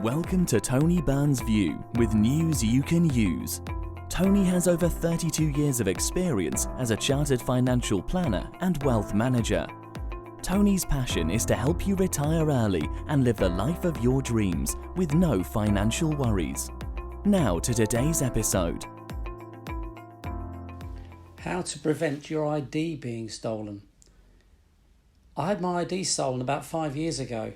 Welcome to Tony Byrne's View with news you can use. Tony has over 32 years of experience as a chartered financial planner and wealth manager. Tony's passion is to help you retire early and live the life of your dreams with no financial worries. Now to today's episode. How to prevent your ID being stolen. I had my ID stolen about 5 years ago.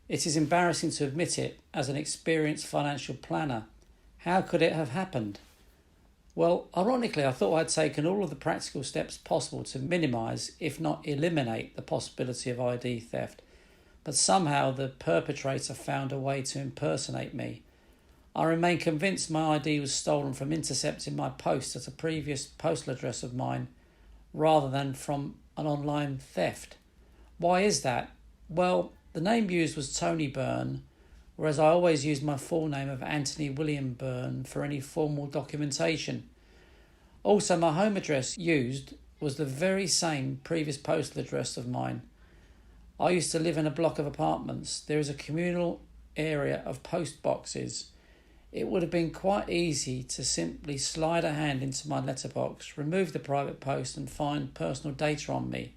It is embarrassing to admit it as an experienced financial planner. How could it have happened? Well, ironically, I thought I'd taken all of the practical steps possible to minimise, if not eliminate, the possibility of ID theft. But somehow the perpetrator found a way to impersonate me. I remain convinced my ID was stolen from intercepting my post at a previous postal address of mine, rather than from an online theft. Why is that? Well, the name used was Tony Byrne, whereas I always used my full name of Anthony William Byrne for any formal documentation. Also, my home address used was the very same previous postal address of mine. I used to live in a block of apartments. There is a communal area of post boxes. It would have been quite easy to simply slide a hand into my letterbox, remove the private post and find personal data on me.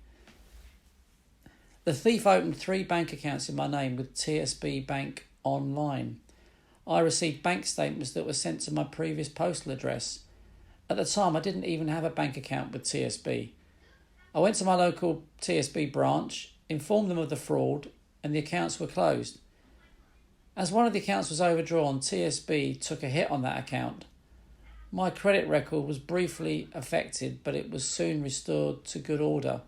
The thief opened 3 bank accounts in my name with TSB Bank Online. I received bank statements that were sent to my previous postal address. At the time, I didn't even have a bank account with TSB. I went to my local TSB branch, informed them of the fraud, and the accounts were closed. As one of the accounts was overdrawn, TSB took a hit on that account. My credit record was briefly affected, but it was soon restored to good order.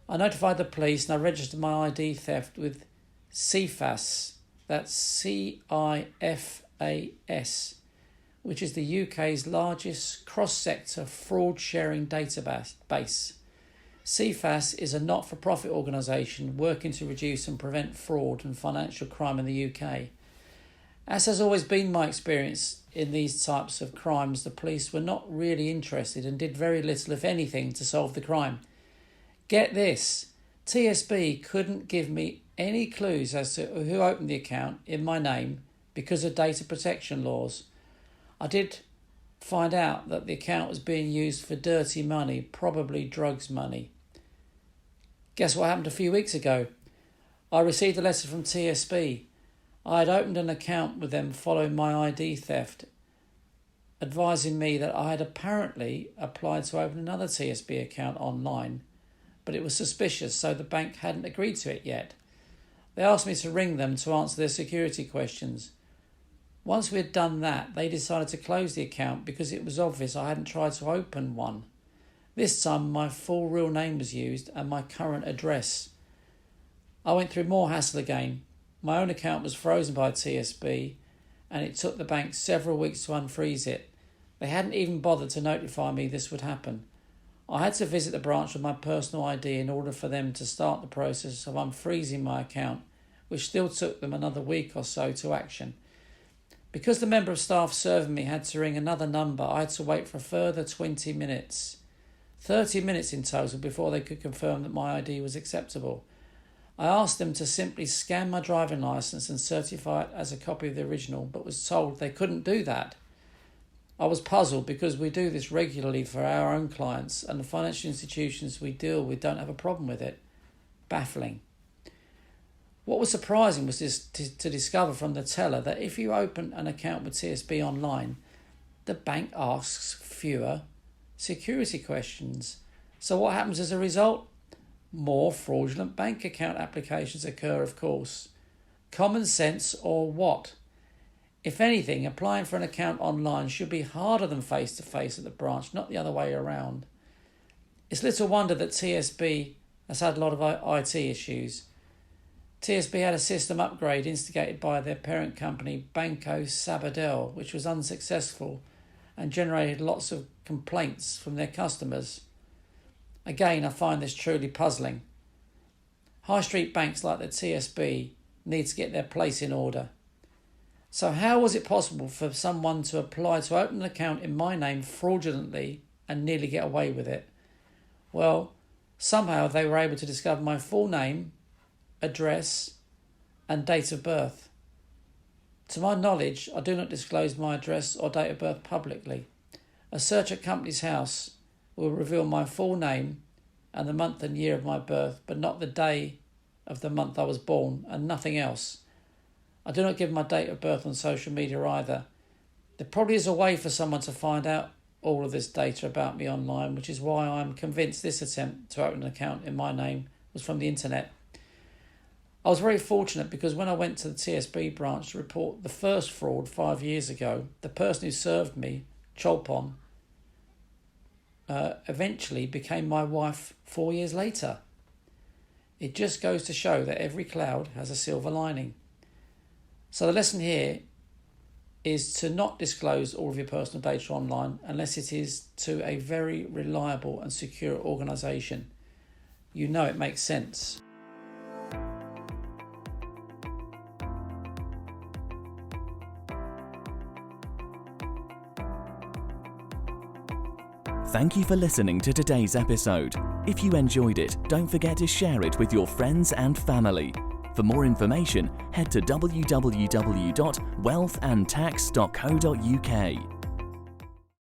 I notified the police and I registered my ID theft with CIFAS, that's CIFAS, which is the UK's largest cross-sector fraud-sharing database. CIFAS is a not-for-profit organisation working to reduce and prevent fraud and financial crime in the UK. As has always been my experience in these types of crimes, the police were not really interested and did very little, if anything, to solve the crime. Get this, TSB couldn't give me any clues as to who opened the account in my name because of data protection laws. I did find out that the account was being used for dirty money, probably drugs money. Guess what happened a few weeks ago? I received a letter from TSB. I had opened an account with them following my ID theft, advising me that I had apparently applied to open another TSB account online, but it was suspicious, so the bank hadn't agreed to it yet. They asked me to ring them to answer their security questions. Once we had done that, they decided to close the account because it was obvious I hadn't tried to open one. This time my full real name was used and my current address. I went through more hassle again. My own account was frozen by TSB and it took the bank several weeks to unfreeze it. They hadn't even bothered to notify me this would happen. I had to visit the branch with my personal ID in order for them to start the process of unfreezing my account, which still took them another week or so to action. Because the member of staff serving me had to ring another number, I had to wait for a further 20 minutes. 30 minutes in total before they could confirm that my ID was acceptable. I asked them to simply scan my driving licence and certify it as a copy of the original, but was told they couldn't do that. I was puzzled because we do this regularly for our own clients and the financial institutions we deal with don't have a problem with it. Baffling. What was surprising was to discover from the teller that if you open an account with TSB online, the bank asks fewer security questions. So what happens as a result? More fraudulent bank account applications occur, of course. Common sense or what? If anything, applying for an account online should be harder than face-to-face at the branch, not the other way around. It's little wonder that TSB has had a lot of IT issues. TSB had a system upgrade instigated by their parent company, Banco Sabadell, which was unsuccessful and generated lots of complaints from their customers. Again, I find this truly puzzling. High street banks like the TSB need to get their place in order. So how was it possible for someone to apply to open an account in my name fraudulently and nearly get away with it? Well, somehow they were able to discover my full name, address, and date of birth. To my knowledge, I do not disclose my address or date of birth publicly. A search at company's house will reveal my full name and the month and year of my birth, but not the day of the month I was born, and nothing else. I do not give my date of birth on social media either. There probably is a way for someone to find out all of this data about me online, which is why I'm convinced this attempt to open an account in my name was from the internet. I was very fortunate because when I went to the TSB branch to report the first fraud 5 years ago, the person who served me, Cholpon, eventually became my wife 4 years later. It just goes to show that every cloud has a silver lining. So the lesson here is to not disclose all of your personal data online unless it is to a very reliable and secure organisation. You know it makes sense. Thank you for listening to today's episode. If you enjoyed it, don't forget to share it with your friends and family. For more information, head to www.wealthandtax.co.uk.